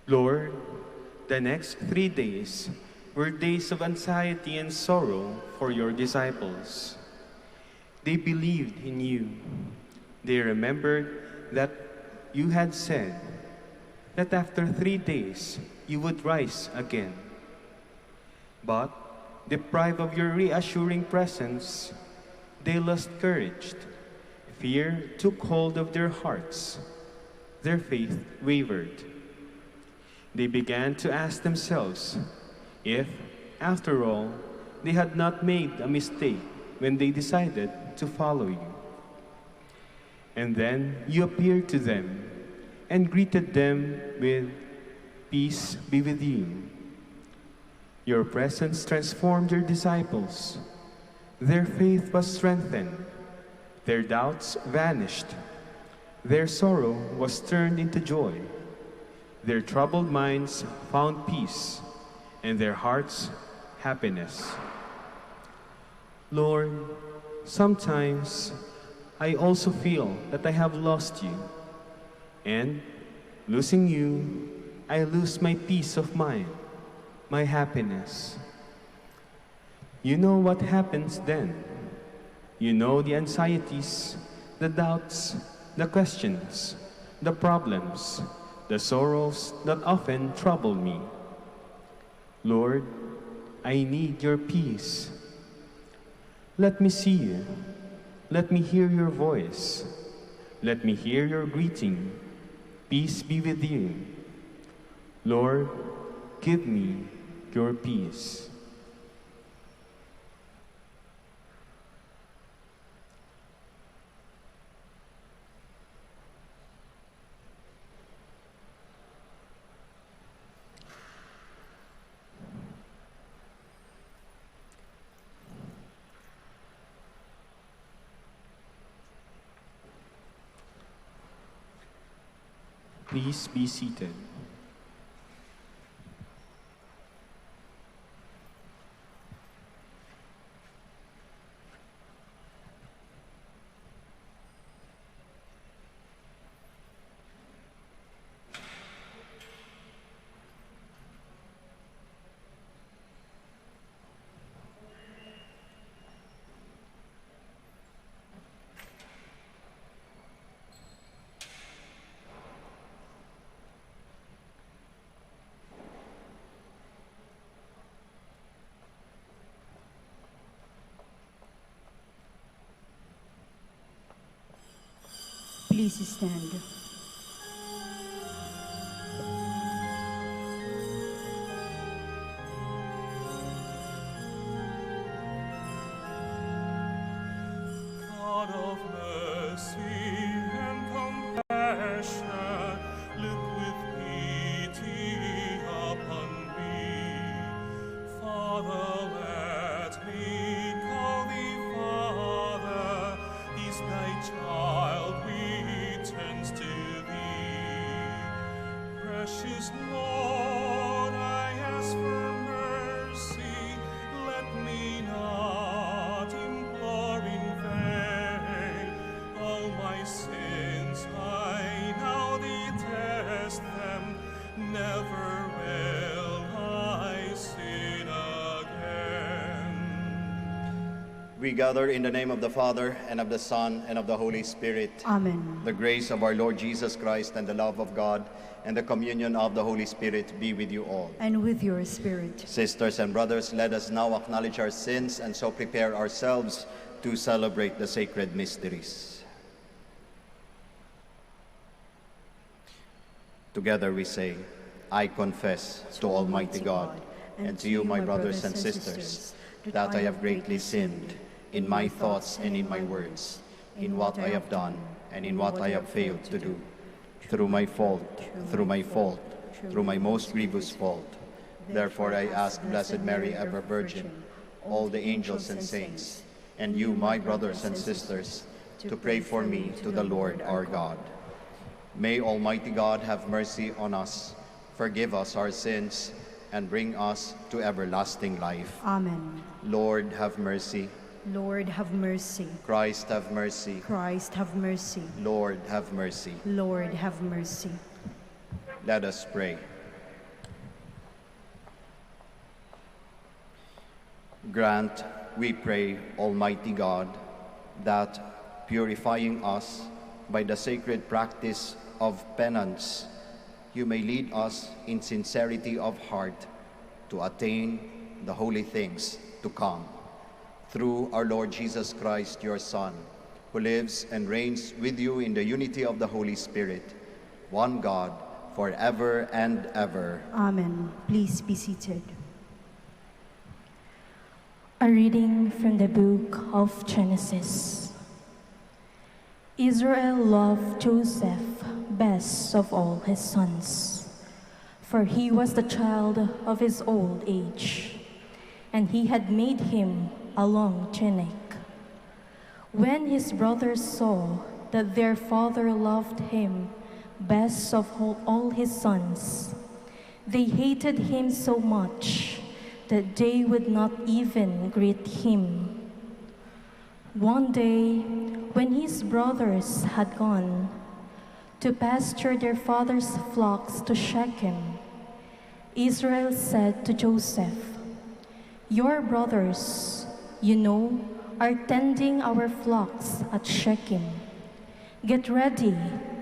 Lord, the next 3 days were days of anxiety and sorrow for your disciples. They believed in you. They remembered that you had said that after 3 days you would rise again. But, deprived of your reassuring presence, they lost courage. Fear took hold of their hearts. Their faith wavered. They began to ask themselves if, after all, they had not made a mistake when they decided to follow you. And then you appeared to them and greeted them with, "Peace be with you." Your presence transformed your disciples. Their faith was strengthened. Their doubts vanished. Their sorrow was turned into joy. Their troubled minds found peace, and their hearts happiness. Lord, sometimes I also feel that I have lost you, and losing you, I lose my peace of mind, my happiness. You know what happens then. You know the anxieties, the doubts, the questions, the problems, the sorrows that often trouble me. Lord, I need your peace. Let me see you. Let me hear your voice. Let me hear your greeting. Peace be with you. Lord, give me your peace. Please be seated. Please stand. God of mercy and compassion, look with pity upon me. Father, let me call thee Father. Is thy child returns to thee? Precious Lord, I ask for mercy. Let me not implore in vain. All my sins I now detest them. Never will I sin again. We gather in the name of the Father, and of the Son, and of the Holy Spirit. Amen. The grace of our Lord Jesus Christ, and the love of God, and the communion of the Holy Spirit be with you all. And with your spirit. Sisters and brothers, let us now acknowledge our sins and so prepare ourselves to celebrate the sacred mysteries. Together we say, I confess to Almighty God and to you, my brothers and sisters, that I have greatly sinned in my thoughts and in my words, in what I have done and in what I have failed to do, through my fault, through my most grievous fault. Therefore I ask Blessed Mary, ever Virgin, all the angels and saints, and you, my brothers and sisters, to pray for me to the Lord our God. May Almighty God have mercy on us, forgive us our sins, and bring us to everlasting life. Amen. Lord, have mercy. Lord, have mercy. Christ, have mercy. Christ, have mercy. Lord, have mercy. Lord, have mercy. Let us pray. Grant, we pray, Almighty God, that purifying us by the sacred practice of penance, you may lead us in sincerity of heart to attain the holy things to come. Through our Lord Jesus Christ, your Son, who lives and reigns with you in the unity of the Holy Spirit, one God, forever and ever. Amen. Please be seated. A reading from the book of Genesis. Israel loved Joseph best of all his sons, for he was the child of his old age, and he had made him a long tunic. When his brothers saw that their father loved him best of all his sons, they hated him so much that they would not even greet him. One day, when his brothers had gone to pasture their father's flocks to Shechem, Israel said to Joseph, "Your brothers, you know, are tending our flocks at Shechem. Get ready,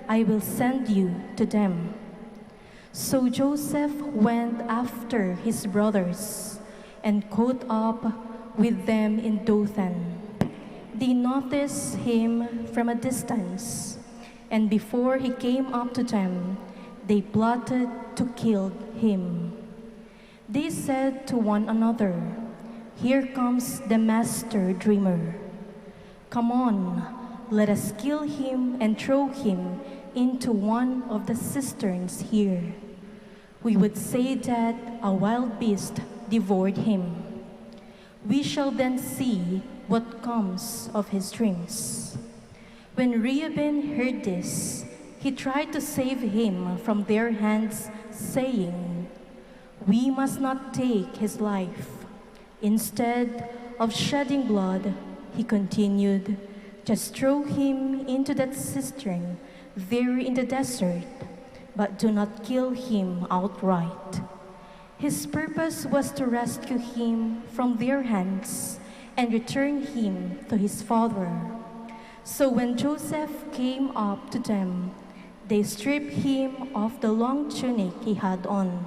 I will send you to them." So Joseph went after his brothers and caught up with them in Dothan. They noticed him from a distance, and before he came up to them, they plotted to kill him. They said to one another, "Here comes the master dreamer. Come on, let us kill him and throw him into one of the cisterns here. We would say that a wild beast devoured him. We shall then see what comes of his dreams." When Reuben heard this, he tried to save him from their hands, saying, "We must not take his life." Instead of shedding blood, he continued, "Just throw him into that cistern there in the desert, but do not kill him outright." His purpose was to rescue him from their hands and return him to his father. So when Joseph came up to them, they stripped him of the long tunic he had on.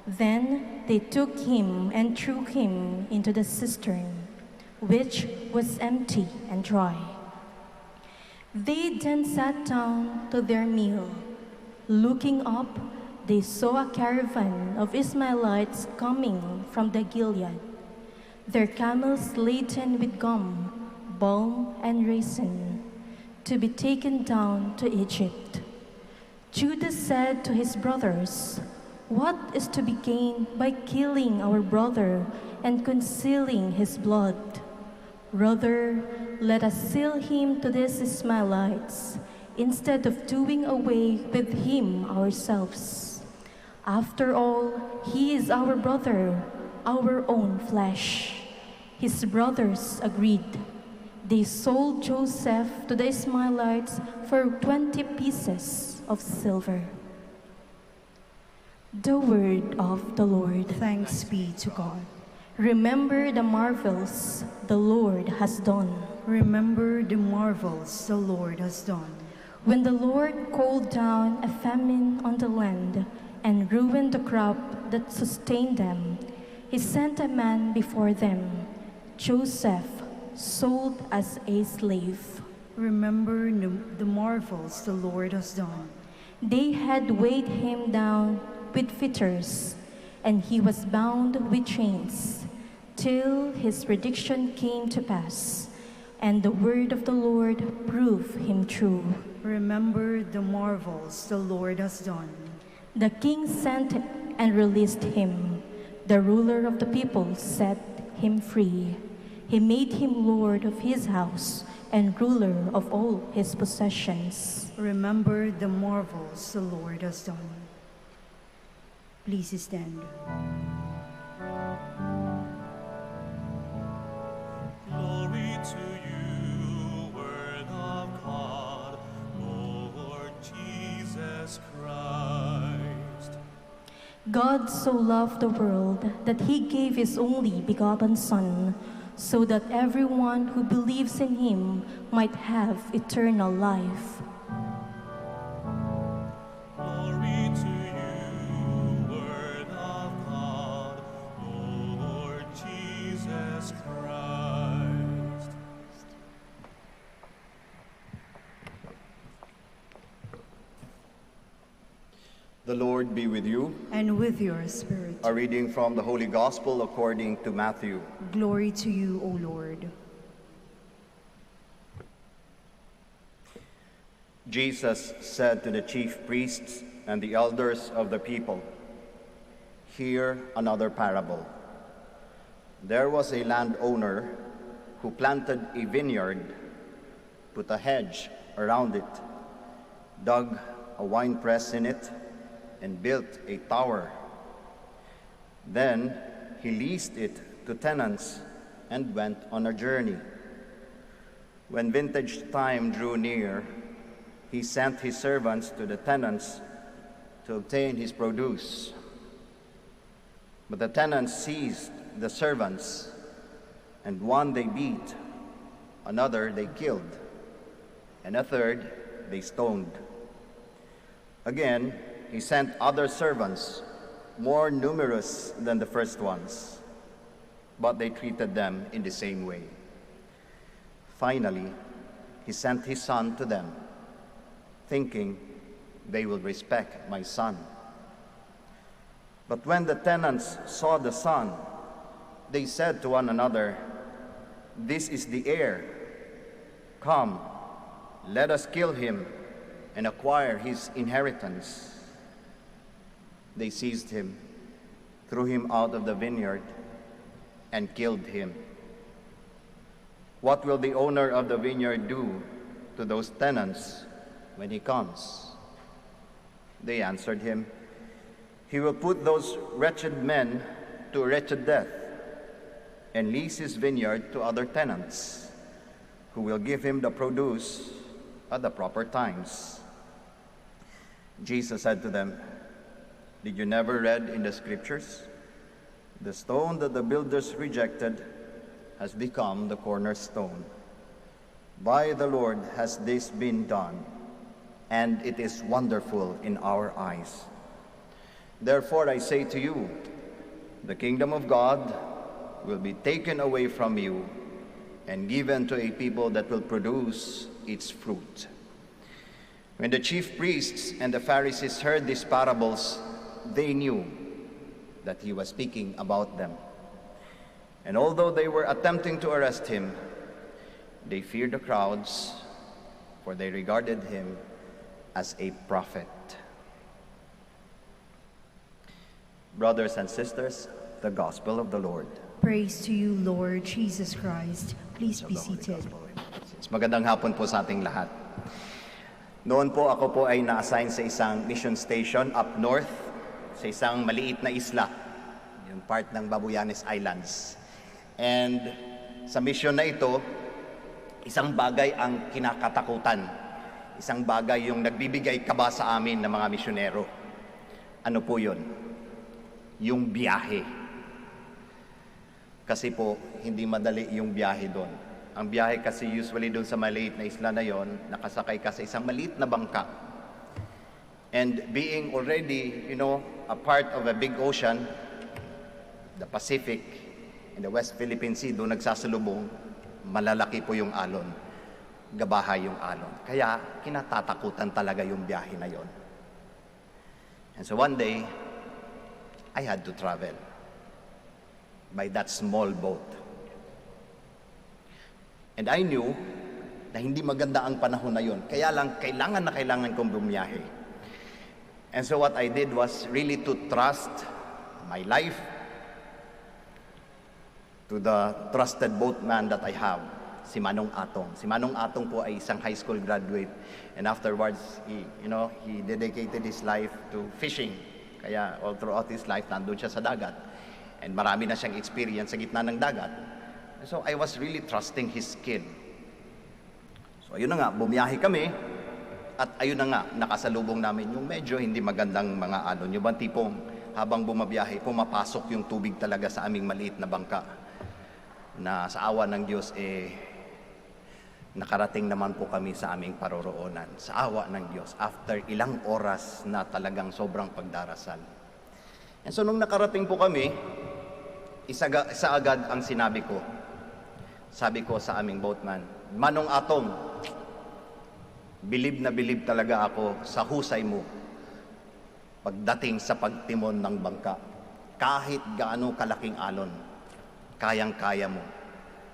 Then they took him and threw him into the cistern, which was empty and dry. They then sat down to their meal. Looking up, they saw a caravan of Ishmaelites coming from the Gilead, their camels laden with gum, balm, and raisin, to be taken down to Egypt. Judah said to his brothers, "What is to be gained by killing our brother and concealing his blood? Rather, let us sell him to these Ishmaelites, instead of doing away with him ourselves. After all, he is our brother, our own flesh." His brothers agreed. They sold Joseph to the Ishmaelites for 20 pieces of silver. The word of the Lord. Thanks be to God. Remember the marvels the Lord has done. Remember the marvels the Lord has done. When the Lord called down a famine on the land and ruined the crop that sustained them, he sent a man before them, Joseph, sold as a slave. Remember the marvels the Lord has done. They had weighed him down with fetters, and he was bound with chains, till his prediction came to pass, and the word of the Lord proved him true. Remember the marvels the Lord has done. The king sent and released him. The ruler of the people set him free. He made him lord of his house and ruler of all his possessions. Remember the marvels the Lord has done. Please stand. Glory to you, Word of God, Lord Jesus Christ. God so loved the world that he gave his only begotten Son, so that everyone who believes in him might have eternal life. Glory to you, Word of God, Lord Jesus Christ. The Lord be with you. And with your spirit. A reading from the Holy Gospel according to Matthew. Glory to you, O Lord. Jesus said to the chief priests and the elders of the people, "Hear another parable. There was a landowner who planted a vineyard, put a hedge around it, dug a winepress in it, and built a tower. Then he leased it to tenants and went on a journey. When vintage time drew near, he sent his servants to the tenants to obtain his produce. But the tenants seized the servants, and one they beat, another they killed, and a third they stoned. Again, he sent other servants, more numerous than the first ones, but they treated them in the same way. Finally, he sent his son to them, thinking, they will respect my son. But when the tenants saw the son, they said to one another, this is the heir. Come, let us kill him and acquire his inheritance. They seized him, threw him out of the vineyard, and killed him. What will the owner of the vineyard do to those tenants when he comes? They answered him, he will put those wretched men to a wretched death and lease his vineyard to other tenants, who will give him the produce at the proper times. Jesus said to them, did you never read in the scriptures? The stone that the builders rejected has become the cornerstone. By the Lord has this been done, and it is wonderful in our eyes. Therefore I say to you, the kingdom of God will be taken away from you and given to a people that will produce its fruit. When the chief priests and the Pharisees heard these parables, they knew that he was speaking about them. And although they were attempting to arrest him, they feared the crowds, for they regarded him as a prophet. Brothers and sisters, the Gospel of the Lord. Praise to you, Lord Jesus Christ. Please be seated. Magandang hapon po sa ating lahat. Noon po ako po ay na-assign sa isang mission station up north, sa isang maliit na isla, yung part ng Babuyanes Islands. And sa mission na ito, isang bagay ang kinakatakutan. Isang bagay yung nagbibigay kaba sa amin ng mga misyonero. Ano po yun? Yung biyahe. Kasi po, hindi madali yung biyahe doon. Ang biyahe kasi usually doon sa maliit na isla na yon, nakasakay ka sa isang maliit na bangka. And being already, a part of a big ocean, the Pacific and the West Philippine Sea, doon nagsasalubong, malalaki po yung alon. Gabahay yung alon. Kaya kinatatakutan talaga yung biyahe na yon. And so one day, I had to travel by that small boat. And I knew na hindi maganda ang panahon na yon. Kaya lang, kailangan kong bumiyahe. And so what I did was really to trust my life to the trusted boatman that I have, si Manong Atong. Si Manong Atong po ay isang high school graduate. And afterwards, he dedicated his life to fishing. Kaya all throughout his life, nandun siya sa dagat. And marami na siyang experience sa gitna ng dagat. And so I was really trusting his skill. So ayun na nga, bumiyahe kami. At ayun na nga, nakasalubong namin yung medyo hindi magandang mga alon. Yung bang tipong habang bumabiyahe, pumapasok yung tubig talaga sa aming maliit na bangka. Na sa awa ng Diyos, nakarating naman po kami sa aming paroroonan. Sa awa ng Diyos, after ilang oras na talagang sobrang pagdarasal. And so nung nakarating po kami, isa agad ang sinabi ko. Sabi ko sa aming boatman, Manong Atong, bilib na bilib talaga ako sa husay mo pagdating sa pagtimon ng bangka. Kahit gaano kalaking alon, kayang-kaya mo.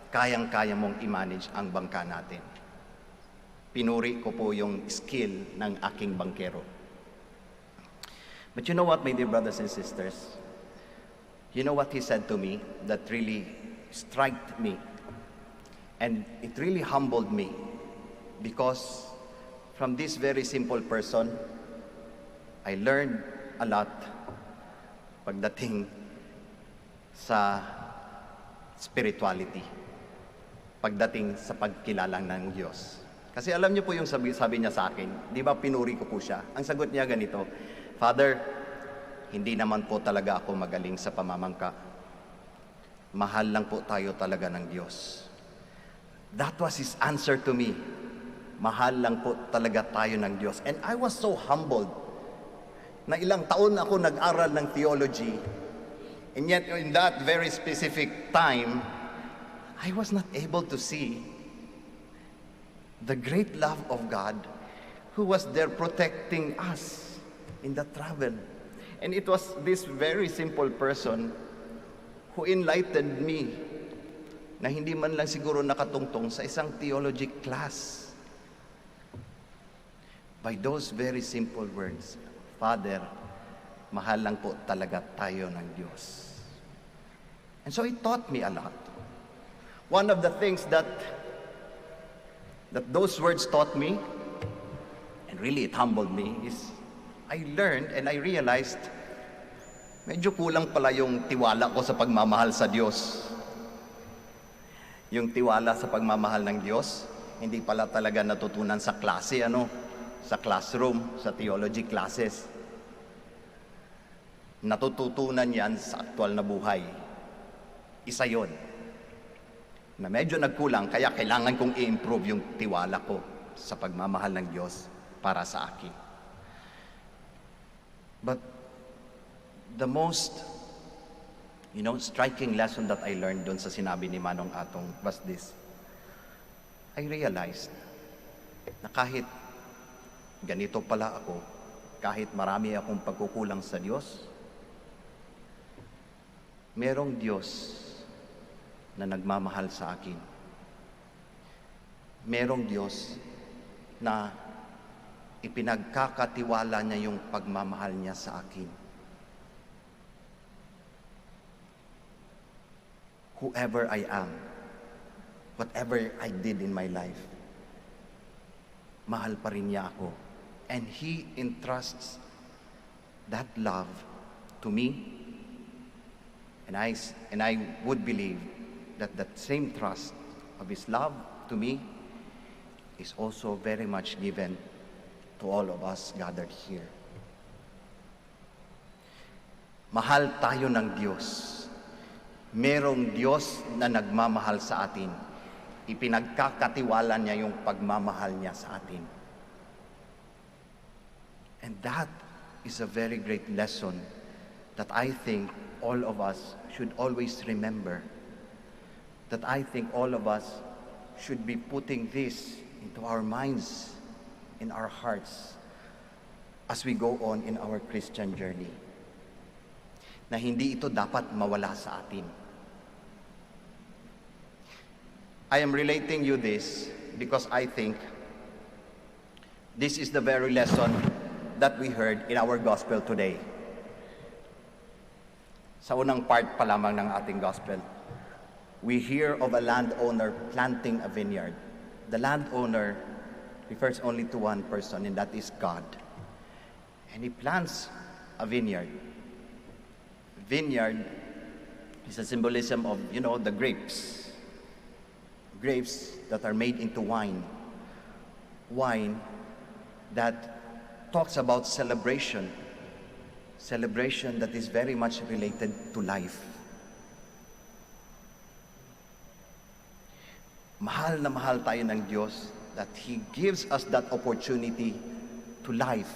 Kayang-kaya mong i-manage ang bangka natin. Pinuri ko po yung skill ng aking bangkero. But you know what, my dear brothers and sisters? You know what he said to me that really struck me? And it really humbled me because from this very simple person, I learned a lot pagdating sa spirituality, pagdating sa pagkilala ng Diyos. Kasi alam niyo po yung sabi niya sa akin, di ba pinuri ko po siya? Ang sagot niya ganito, Father, hindi naman po talaga ako magaling sa pamamangka. Mahal lang po tayo talaga ng Diyos. That was his answer to me. Mahal lang po talaga tayo ng Diyos. And I was so humbled na ilang taon ako nag-aral ng theology. And yet in that very specific time, I was not able to see the great love of God who was there protecting us in the travel. And it was this very simple person who enlightened me na hindi man lang siguro nakatungtong sa isang theology class. By those very simple words, Father, mahal lang po talaga tayo ng Diyos. And so it taught me a lot. One of the things that those words taught me, and really it humbled me, is I learned and I realized medyo kulang pala yung tiwala ko sa pagmamahal sa Diyos. Yung tiwala sa pagmamahal ng Diyos, hindi pala talaga natutunan sa klase, sa classroom, sa theology classes. Natututunan yan sa aktual na buhay. Isa yon na medyo nagkulang, kaya kailangan kong i-improve yung tiwala ko sa pagmamahal ng Diyos para sa akin. But the most striking lesson that I learned doon sa sinabi ni Manong Atong was this. I realized na kahit ganito pala ako, kahit marami akong pagkukulang sa Diyos, merong Diyos na nagmamahal sa akin. Merong Diyos na ipinagkakatiwala niya yung pagmamahal niya sa akin. Whoever I am, whatever I did in my life, mahal pa rin niya ako. And He entrusts that love to me. And I would believe that that same trust of His love to me is also very much given to all of us gathered here. Mahal tayo ng Diyos. Merong Diyos na nagmamahal sa atin. Ipinagkakatiwala niya yung pagmamahal niya sa atin. And that is a very great lesson that I think all of us should always remember. That I think all of us should be putting this into our minds, in our hearts, as we go on in our Christian journey. Na hindi ito dapat mawala sa atin. I am relating you this because I think this is the very lesson that we heard in our gospel today. Sa unang part pa lamang ng ating gospel, we hear of a landowner planting a vineyard. The landowner refers only to one person, and that is God. And he plants a vineyard. Vineyard is a symbolism of, the grapes. Grapes that are made into wine. Wine that talks about celebration. celebration that is very much related to life. Mahal na mahal tayo ng Diyos that He gives us that opportunity to life.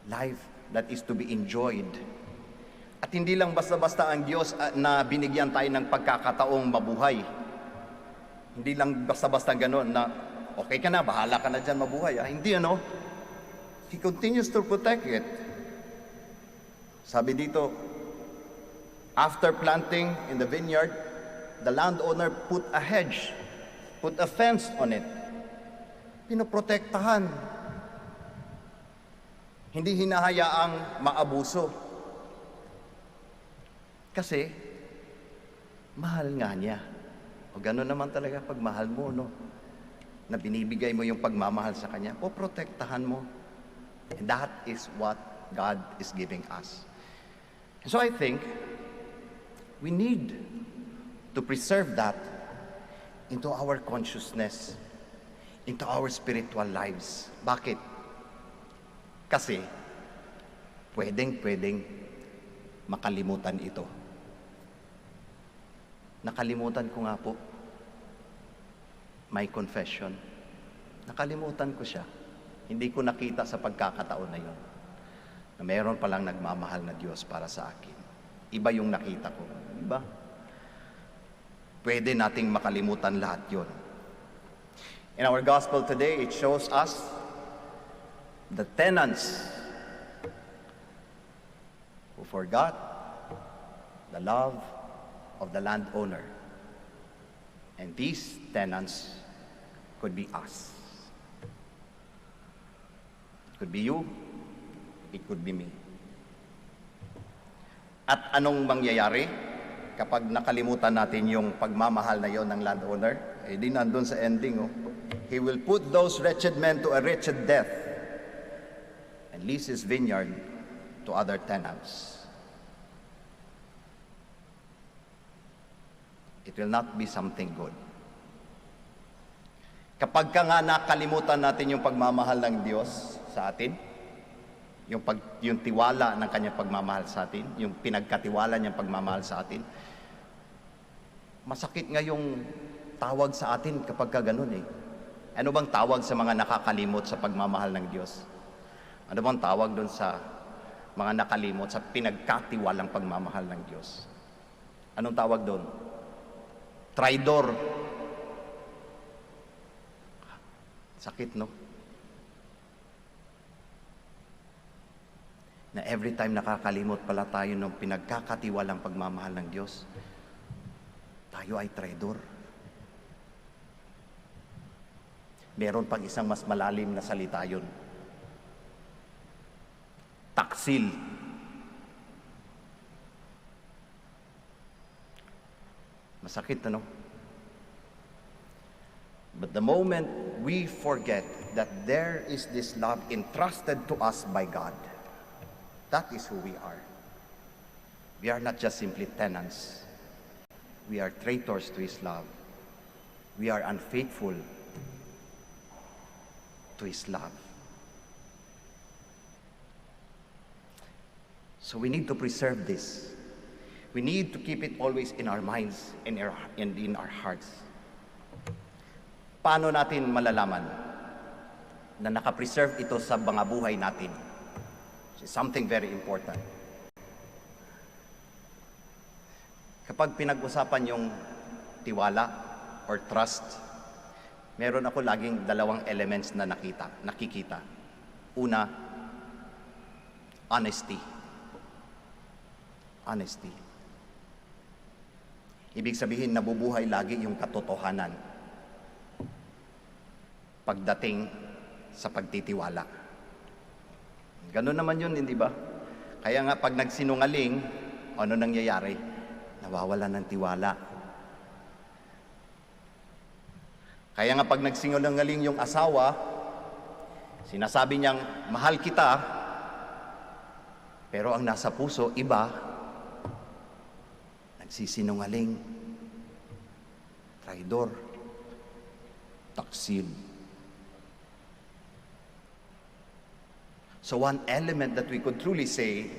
Life that is to be enjoyed. At hindi lang basta-basta ang Diyos na binigyan tayo ng pagkakataong mabuhay. Hindi lang basta-basta gano'n na okay ka na, bahala ka na dyan mabuhay. Hindi ano. He continues to protect it. Sabi dito, after planting in the vineyard, the landowner put a hedge, put a fence on it. Pinoprotektahan. Hindi hinahayaang maabuso. Kasi, mahal nga niya. O gano'n naman talaga pag mahal mo, no? Na binibigay mo yung pagmamahal sa Kanya, poprotektahan mo. And that is what God is giving us. So I think, we need to preserve that into our consciousness, into our spiritual lives. Bakit? Kasi, pwedeng makalimutan ito. Nakalimutan ko nga po, my confession. Nakalimutan ko siya. Hindi ko nakita sa pagkakataon na yun, na mayroon palang nagmamahal na Diyos para sa akin. Iba yung nakita ko. Diba? Pwede nating makalimutan lahat yun. In our gospel today, it shows us the tenants who forgot the love of the landowner. And these tenants could be us. It could be you, it could be me. At anong mangyayari kapag nakalimutan natin yung pagmamahal na yon ng landowner? Eh di nandun sa ending, oh. He will put those wretched men to a wretched death and lease his vineyard to other tenants. It will not be something good. Kapag ka nga nakalimutan natin yung pagmamahal ng Diyos sa atin, yung tiwala ng Kanyang pagmamahal sa atin, yung pinagkatiwala niyang pagmamahal sa atin, masakit nga yung tawag sa atin kapag ka ganun eh. Ano bang tawag sa mga nakakalimot sa pagmamahal ng Diyos? Ano bang tawag doon sa mga nakalimot sa pinagkatiwalang pagmamahal ng Diyos? Anong tawag doon? Traidor. Sakit, no? Na every time nakakalimot pala tayo ng pinagkakatiwalang pagmamahal ng Diyos, tayo ay traidor. Meron pang isang mas malalim na salita yun. Taksil. Masakit, ano? But the moment we forget that there is this love entrusted to us by God, that is who we are. We are not just simply tenants. We are traitors to His love. We are unfaithful to His love. So we need to preserve this. We need to keep it always in our minds and in our hearts. Paano natin malalaman na nakapreserve ito sa mga buhay natin? It's something very important. Kapag pinag-usapan yung tiwala or trust, meron ako laging dalawang elements na nakikita. Una, honesty. Honesty. Ibig sabihin, nabubuhay lagi yung katotohanan pagdating sa pagtitiwala. Ganun naman yun, hindi ba? Kaya nga pag nagsinungaling, ano nangyayari? Nawawala ng tiwala. Kaya nga pag nagsinungaling yung asawa, sinasabi niyang, mahal kita, pero ang nasa puso, iba, nagsisinungaling, traidor, taksil. So one element that we could truly say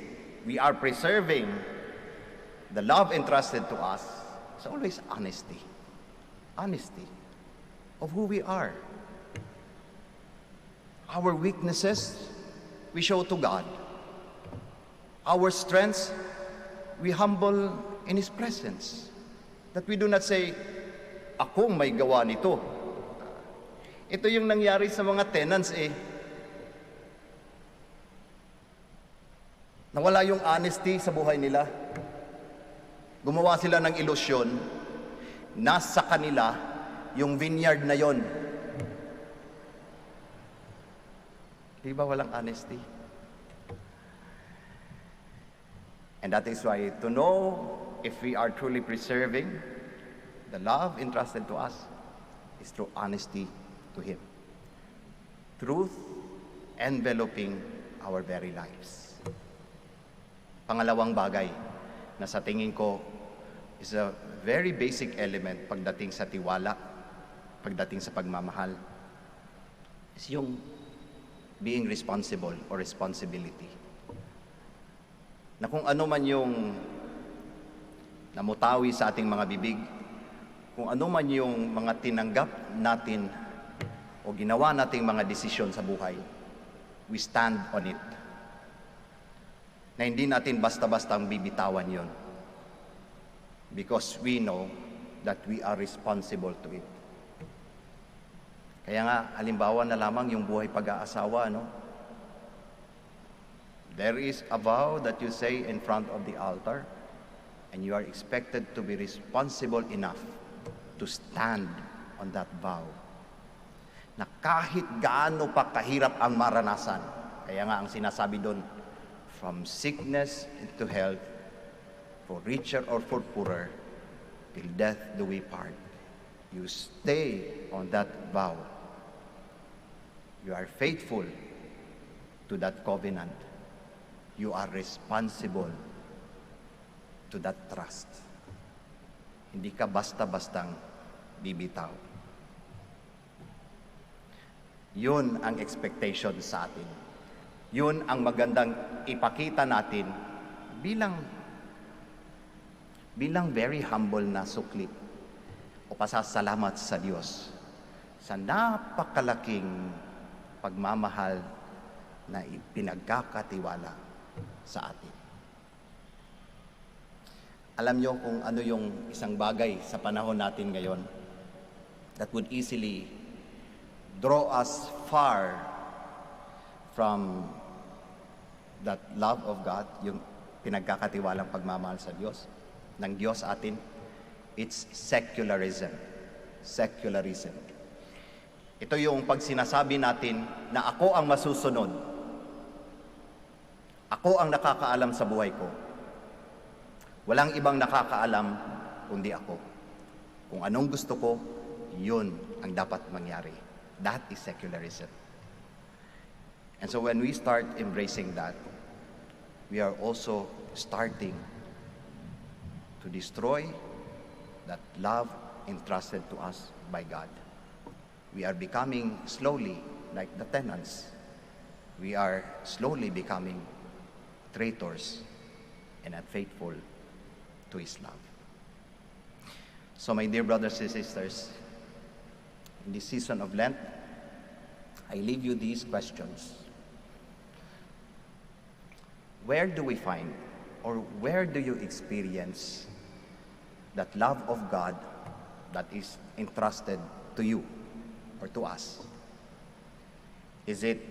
we are preserving the love entrusted to us is always honesty. Honesty of who we are. Our weaknesses, we show to God. Our strengths, we humble in His presence. That we do not say, akong may gawa nito. Ito yung nangyari sa mga tenants Nawala yung honesty sa buhay nila. Gumawa sila ng ilusyon. Nasa kanila yung vineyard na yon. Di ba walang honesty? And that is why to know if we are truly preserving the love entrusted to us is through honesty to Him. Truth enveloping our very lives. Pangalawang bagay na sa tingin ko is a very basic element pagdating sa tiwala, pagdating sa pagmamahal, is yung being responsible or responsibility. Na kung ano man yung namutawi sa ating mga bibig, kung ano man yung mga tinanggap natin o ginawa nating mga desisyon sa buhay, we stand on it. Na hindi natin basta-bastang bibitawan yon. Because we know that we are responsible to it. Kaya nga, halimbawa na lamang yung buhay pag-aasawa, no? There is a vow that you say in front of the altar, and you are expected to be responsible enough to stand on that vow. Na kahit gaano pa kahirap ang maranasan, kaya nga ang sinasabi doon, from sickness into health, for richer or for poorer, till death do we part. You stay on that vow. You are faithful to that covenant. You are responsible to that trust. Hindi ka basta-bastang bibitaw. Yun ang expectation sa atin. Yun ang magandang ipakita natin bilang very humble na sukli o pasasalamat sa Diyos sa napakalaking pagmamahal na ipinagkakatiwala sa atin. Alam nyo kung ano yung isang bagay sa panahon natin ngayon that would easily draw us far from that love of God, yung pinagkakatiwalang pagmamahal sa Diyos, ng Diyos atin, it's secularism. Secularism. Ito yung pag sinasabi natin na ako ang masusunod. Ako ang nakakaalam sa buhay ko. Walang ibang nakakaalam kundi ako. Kung anong gusto ko, yun ang dapat mangyari. That is secularism. And so when we start embracing that, we are also starting to destroy that love entrusted to us by God. We are becoming slowly like the tenants. We are slowly becoming traitors and unfaithful to His love. So my dear brothers and sisters, in this season of Lent, I leave you these questions. Where do we find, or where do you experience that love of God that is entrusted to you or to us? Is it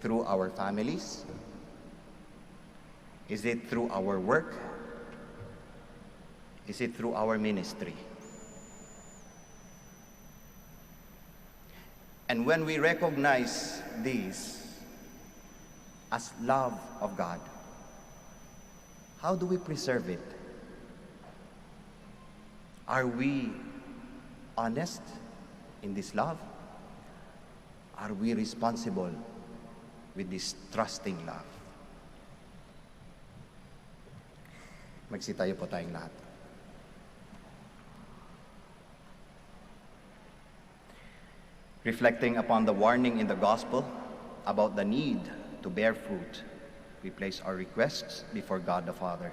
through our families? Is it through our work? Is it through our ministry? And when we recognize these as love of God, how do we preserve it? Are we honest in this love? Are we responsible with this trusting love? Magsitayo po tayong lahat. Reflecting upon the warning in the gospel about the need to bear fruit. We place our requests before God the Father.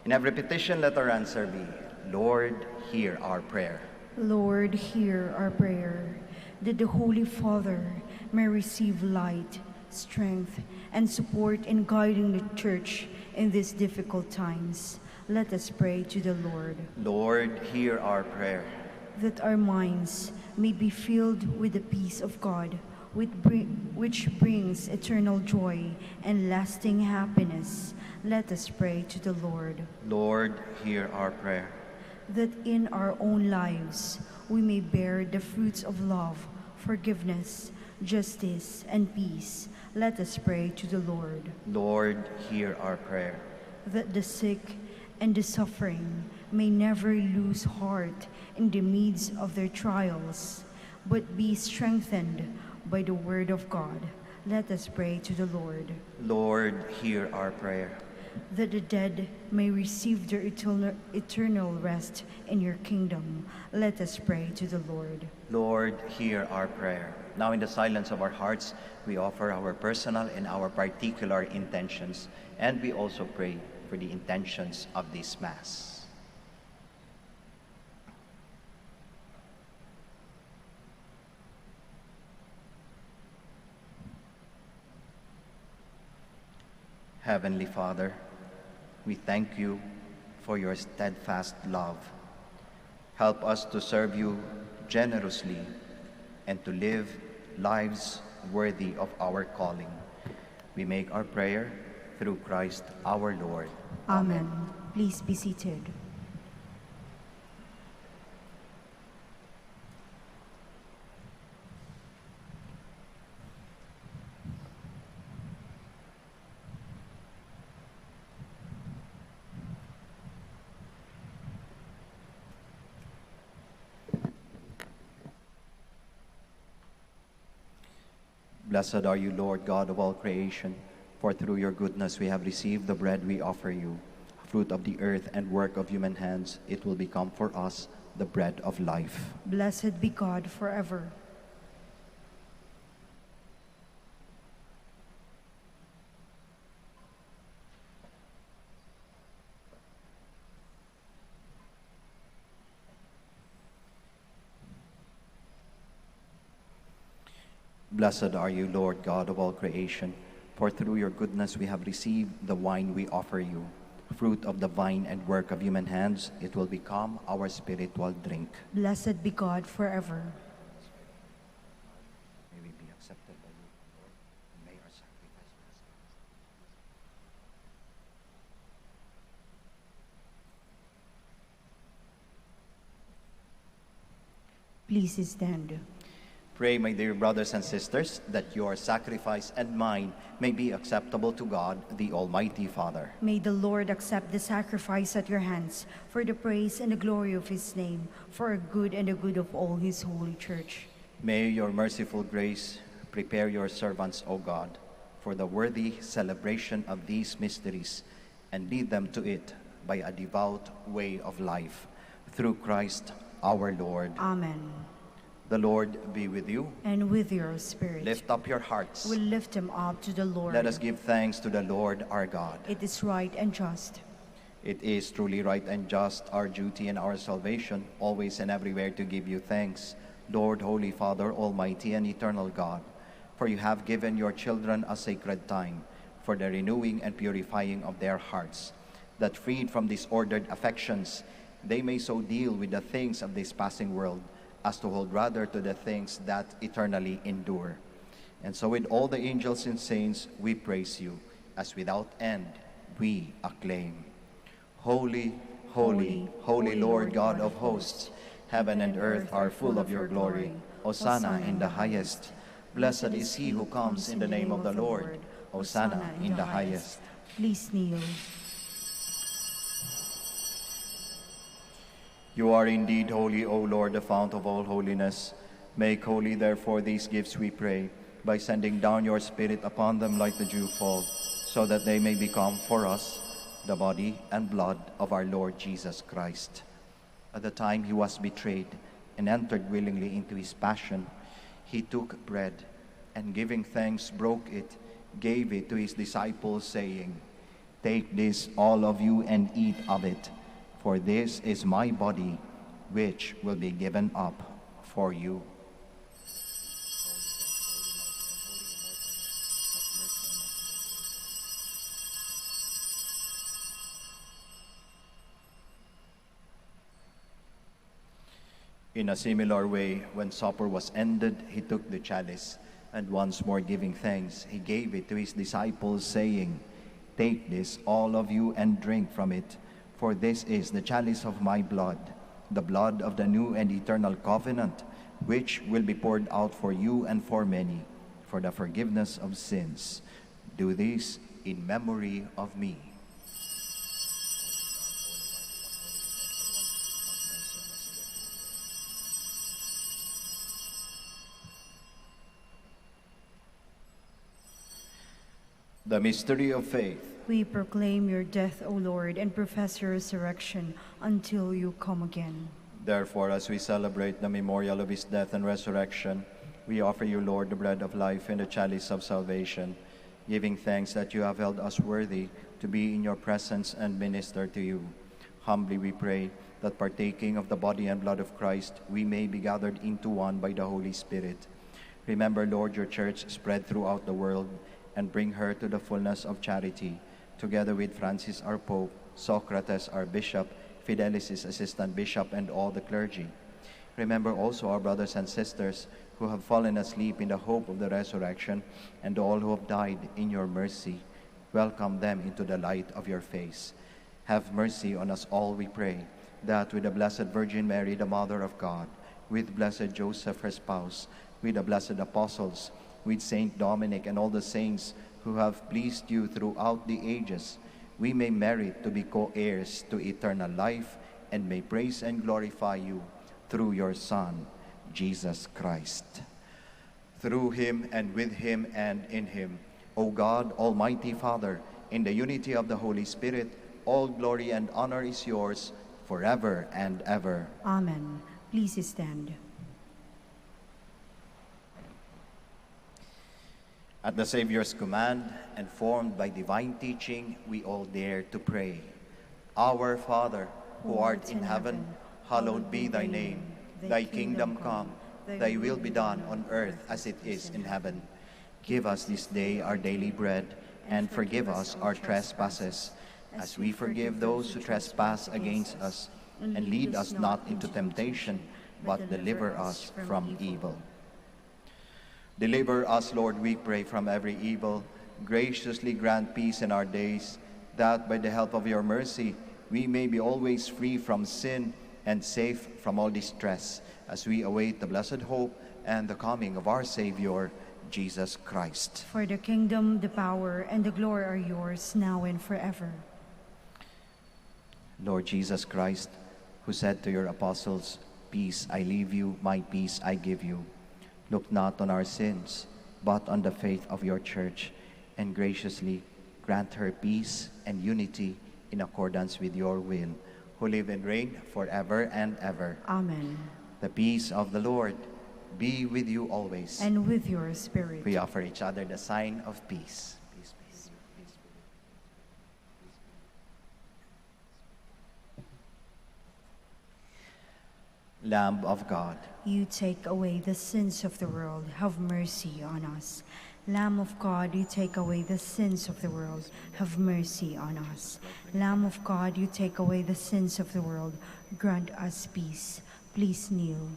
In every petition, let our answer be, Lord, hear our prayer. Lord, hear our prayer, that the Holy Father may receive light, strength, and support in guiding the Church in these difficult times. Let us pray to the Lord. Lord, hear our prayer. That our minds may be filled with the peace of God, which brings eternal joy and lasting happiness. Let us pray to the Lord. Lord, hear our prayer. That in our own lives we may bear the fruits of love, forgiveness, justice, and peace. Let us pray to the Lord. Lord, hear our prayer. That the sick and the suffering may never lose heart in the midst of their trials, but be strengthened by the word of God. Let us pray to the Lord. Lord, hear our prayer. That the dead may receive their eternal rest in your kingdom. Let us pray to the Lord. Lord, hear our prayer. Now in the silence of our hearts, we offer our personal and our particular intentions, and we also pray for the intentions of this Mass. Heavenly Father, we thank you for your steadfast love. Help us to serve you generously and to live lives worthy of our calling. We make our prayer through Christ our Lord. Amen. Please be seated. Blessed are you, Lord God of all creation, for through your goodness we have received the bread we offer you, fruit of the earth and work of human hands. It will become for us the bread of life. Blessed be God forever. Blessed are you, Lord God of all creation, for through your goodness we have received the wine we offer you, fruit of the vine and work of human hands. It will become our spiritual drink. Blessed be God forever. May we be accepted by you, Lord, and may our sacrifice be accepted. Please stand. Pray, my dear brothers and sisters, that your sacrifice and mine may be acceptable to God, the Almighty Father. May the Lord accept the sacrifice at your hands for the praise and the glory of his name, for our good and the good of all his holy church. May your merciful grace prepare your servants, O God, for the worthy celebration of these mysteries, and lead them to it by a devout way of life. Through Christ our Lord. Amen. The Lord be with you. And with your spirit. Lift up your hearts. We lift them up to the Lord. Let us give thanks to the Lord our God. It is right and just. It is truly right and just, our duty and our salvation, always and everywhere to give you thanks, Lord, Holy Father, Almighty and eternal God, for you have given your children a sacred time for the renewing and purifying of their hearts, that freed from disordered affections, they may so deal with the things of this passing world as to hold rather to the things that eternally endure. And so with all the angels and saints, we praise you, as without end we acclaim. Holy, holy, holy Lord God of hosts, heaven and earth are full of your glory. Hosanna in the highest. Blessed is he who comes in the name of the Lord. Hosanna in the highest. Please kneel. You are indeed holy, O Lord, the fount of all holiness. Make holy, therefore, these gifts, we pray, by sending down your Spirit upon them like the dew fall, so that they may become for us the body and blood of our Lord Jesus Christ. At the time he was betrayed and entered willingly into his passion, he took bread, and giving thanks, broke it, gave it to his disciples, saying, "Take this, all of you, and eat of it, for this is my body, which will be given up for you." In a similar way, when supper was ended, he took the chalice, and once more giving thanks, he gave it to his disciples, saying, "Take this, all of you, and drink from it, for this is the chalice of my blood, the blood of the new and eternal covenant, which will be poured out for you and for many, for the forgiveness of sins. Do this in memory of me." The mystery of faith. We proclaim your death, O Lord, and profess your resurrection until you come again. Therefore, as we celebrate the memorial of his death and resurrection, we offer you, Lord, the bread of life and the chalice of salvation, giving thanks that you have held us worthy to be in your presence and minister to you. Humbly we pray that partaking of the body and blood of Christ, we may be gathered into one by the Holy Spirit. Remember, Lord, your church spread throughout the world, and bring her to the fullness of charity, together with Francis our Pope, Socrates our Bishop, Fidelis his Assistant Bishop, and all the clergy. Remember also our brothers and sisters who have fallen asleep in the hope of the resurrection, and all who have died in your mercy. Welcome them into the light of your face. Have mercy on us all, we pray, that with the Blessed Virgin Mary, the Mother of God, with Blessed Joseph, her spouse, with the blessed apostles, with Saint Dominic and all the saints who have pleased you throughout the ages, we may merit to be co-heirs to eternal life and may praise and glorify you through your Son, Jesus Christ. Through him and with him and in him, O God, Almighty Father, in the unity of the Holy Spirit, all glory and honor is yours forever and ever. Amen. Please stand. At the Savior's command and formed by divine teaching, we all dare to pray. Our Father, who art in heaven, hallowed be thy name. Thy kingdom come, thy will be done on earth as it is in heaven. Give us this day our daily bread, and forgive us our trespasses, as we forgive those who trespass against us. And lead us not into temptation, but deliver us from evil. Deliver us, Lord, we pray, from every evil. Graciously grant peace in our days, that by the help of your mercy we may be always free from sin and safe from all distress, as we await the blessed hope and the coming of our Savior, Jesus Christ. For the kingdom, the power, and the glory are yours, now and forever. Lord Jesus Christ, who said to your apostles, "Peace I leave you, my peace I give you," look not on our sins, but on the faith of your church, and graciously grant her peace and unity in accordance with your will, who live and reign forever and ever. Amen. The peace of the Lord be with you always. And with your spirit. We offer each other the sign of peace. Peace be with you. Peace be with you. Lamb of God, You take away the sins of the world, have mercy on us. Lamb of God, you take away the sins of the world, have mercy on us. Lamb of God, you take away the sins of the world, grant us peace. Please kneel.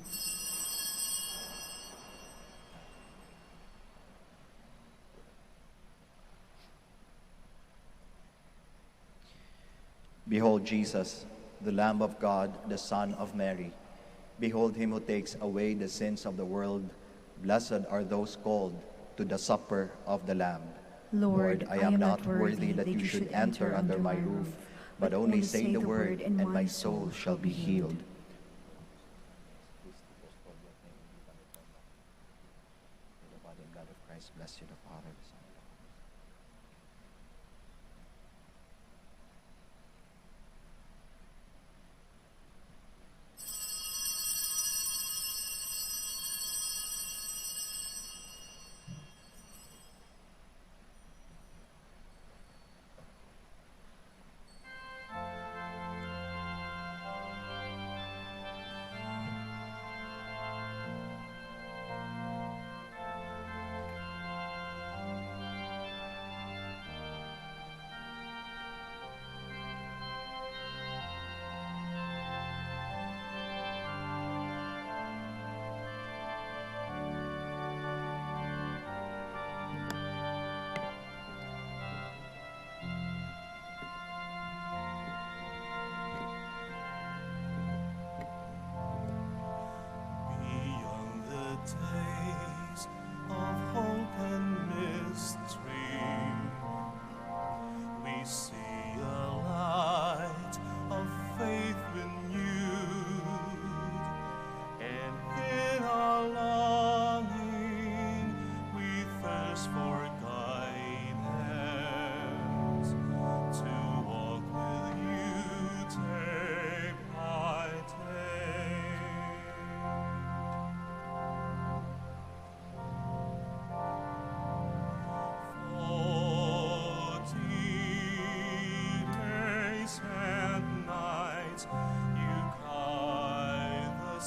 behold Jesus, the Lamb of God, the Son of Mary. Behold him who takes away the sins of the world. Blessed are those called to the supper of the Lamb. Lord, I am not worthy that you should enter under my roof, but only say the word, and my soul shall be healed. The body and blood of Christ, bless you, the Father, the Son, and the Holy Spirit.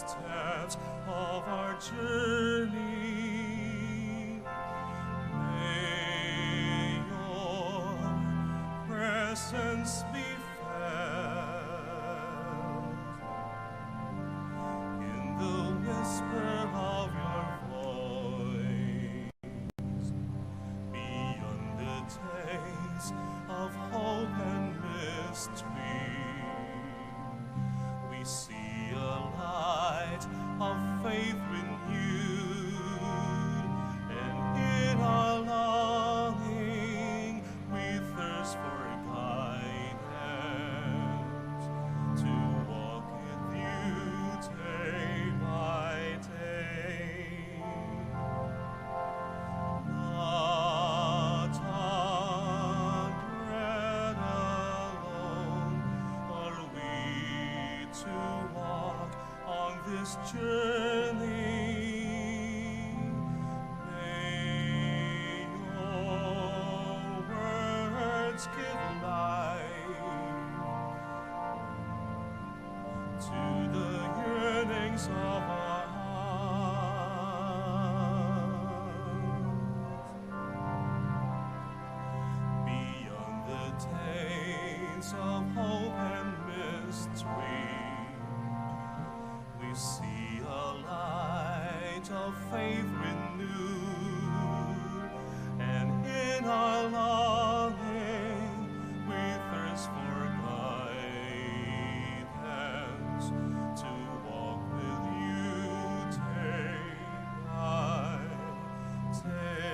steps of our journey. May your presence be felt in the whisper of your voice. Beyond the days of hope and mystery, we see a light of faith renewed, and in our longing we thirst for guidance to walk with you day by day. Not on bread alone are we to walk on this journey. May your words give life to the yearnings of our hearts. Beyond the days of hope and mystery, we see a light of faith renewed, and in our longing we thirst for guidance to walk with you day by day.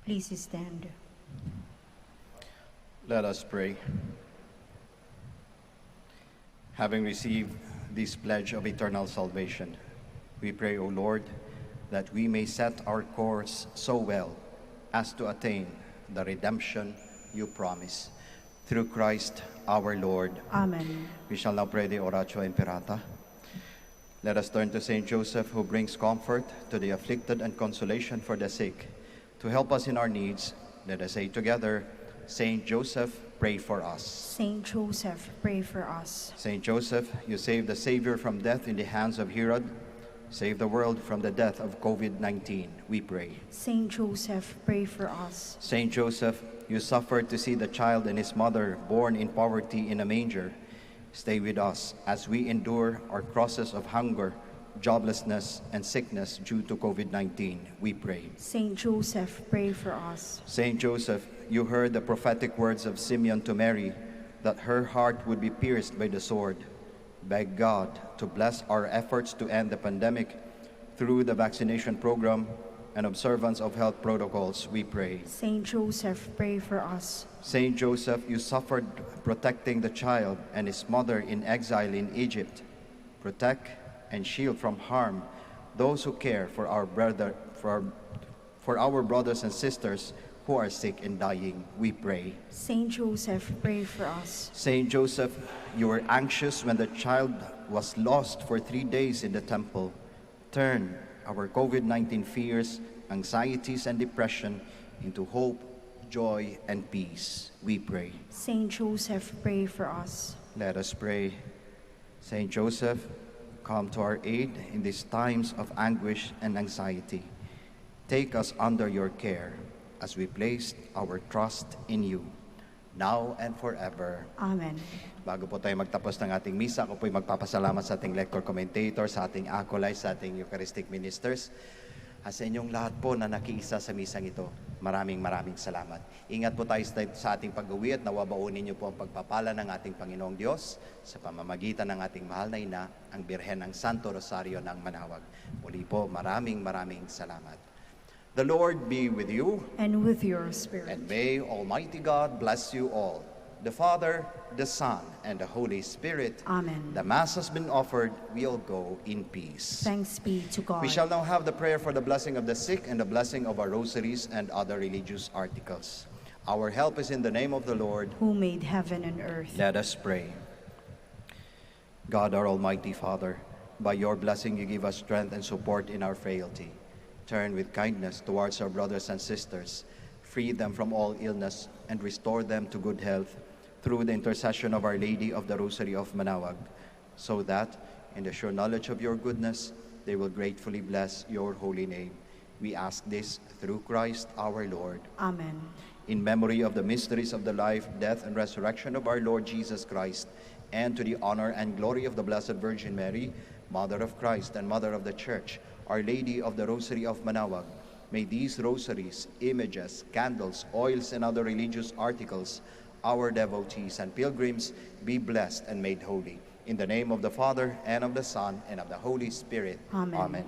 Please stand. Let us pray. Having received this pledge of eternal salvation, we pray, O Lord, that we may set our course so well as to attain the redemption you promise. Through Christ our Lord. Amen. We shall now pray the Oratio Imperata. Let us turn to Saint Joseph, who brings comfort to the afflicted and consolation for the sick. To help us in our needs, let us say together, Saint Joseph, pray for us. Saint Joseph, pray for us. Saint Joseph, you saved the Savior from death in the hands of Herod. Save the world from the death of COVID-19, we pray. Saint Joseph, pray for us. Saint Joseph, you suffered to see the child and his mother born in poverty in a manger. Stay with us as we endure our crosses of hunger, joblessness, and sickness due to COVID-19, we pray. Saint Joseph, pray for us. Saint Joseph, you heard the prophetic words of Simeon to Mary, that her heart would be pierced by the sword. Beg God to bless our efforts to end the pandemic through the vaccination program and observance of health protocols, we pray. Saint Joseph, pray for us. Saint Joseph, you suffered protecting the child and his mother in exile in Egypt. Protect and shield from harm those who care for our brothers and sisters who are sick and dying, we pray. Saint Joseph, pray for us. Saint Joseph, you were anxious when the child was lost for 3 days in the temple. Turn our COVID-19 fears, anxieties, and depression into hope, joy, and peace, we pray. Saint Joseph, pray for us. Let us pray. Saint Joseph, come to our aid in these times of anguish and anxiety. Take us under your care as we place our trust in you, now and forever. Amen. Bago po tayo magtapos ng ating misa, ako po'y magpapasalamat sa ating lector commentator, sa ating acolytes, sa ating Eucharistic ministers. At sa inyong lahat po na nakiisa sa misang ito, maraming salamat. Ingat po tayo sa ating pag-uwi at nawabaunin niyo po ang pagpapala ng ating Panginoong Diyos sa pamamagitan ng ating mahal na ina, ang Birhen ng Santo Rosario ng Manaoag. Muli po, maraming salamat. The Lord be with you. And with your spirit. And may Almighty God bless you all, the Father, the Son, and the Holy Spirit. Amen. The Mass has been offered. We'll go in peace. Thanks be to God. We shall now have the prayer for the blessing of the sick and the blessing of our rosaries and other religious articles. Our help is in the name of the Lord, who made heaven and earth. Let us pray. God, our Almighty Father, by your blessing you give us strength and support in our frailty. Turn with kindness towards our brothers and sisters, free them from all illness, and restore them to good health through the intercession of Our Lady of the Rosary of Manaoag, so that, in the sure knowledge of your goodness, they will gratefully bless your holy name. We ask this through Christ our Lord. Amen. In memory of the mysteries of the life, death, and resurrection of our Lord Jesus Christ, and to the honor and glory of the Blessed Virgin Mary, Mother of Christ and Mother of the Church, Our Lady of the Rosary of Manaoag, may these rosaries, images, candles, oils, and other religious articles, our devotees and pilgrims, be blessed and made holy. In the name of the Father, and of the Son, and of the Holy Spirit. Amen. Amen.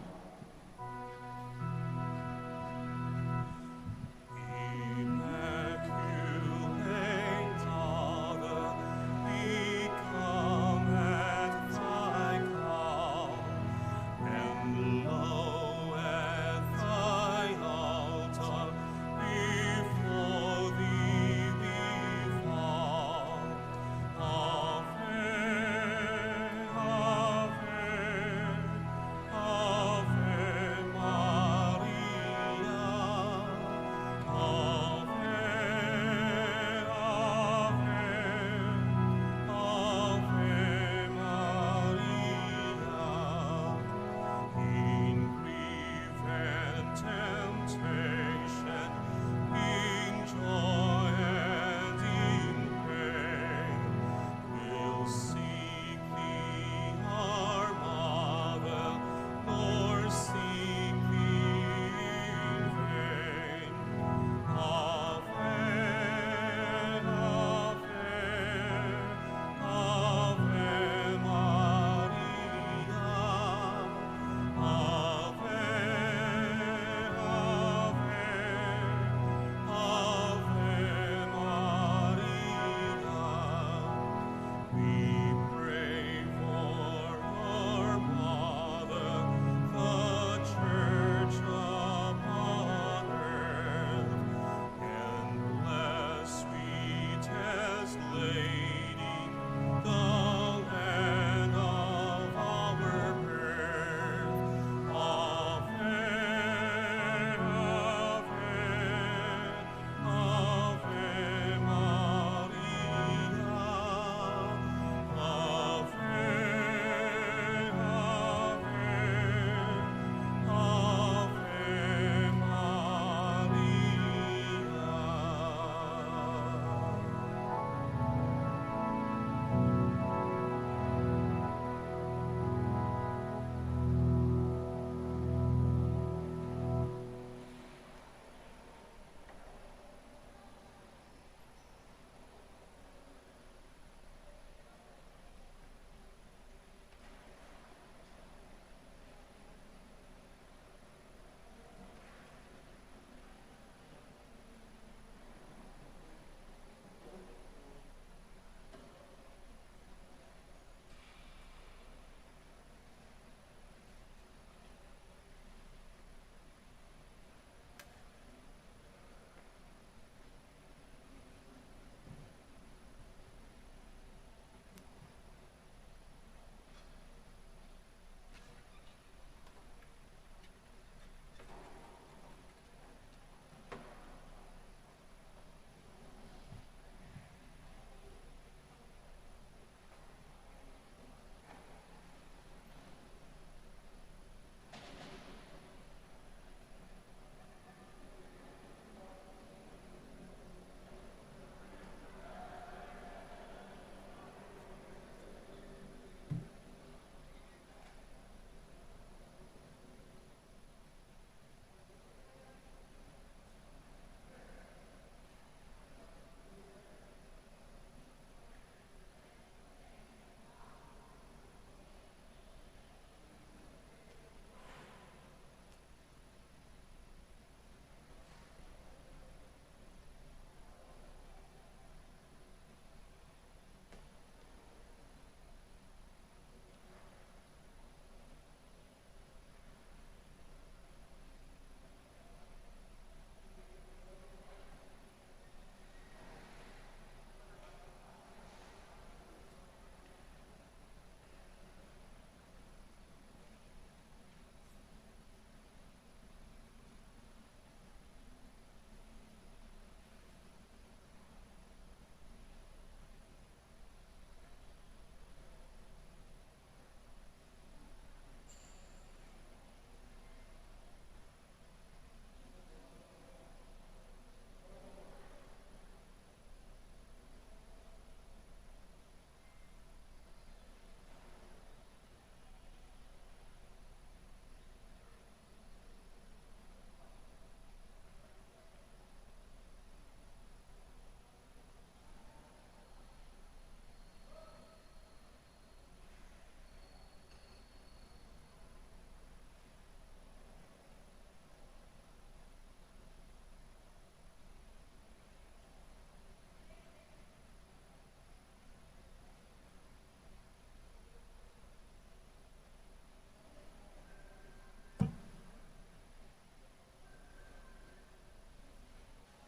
We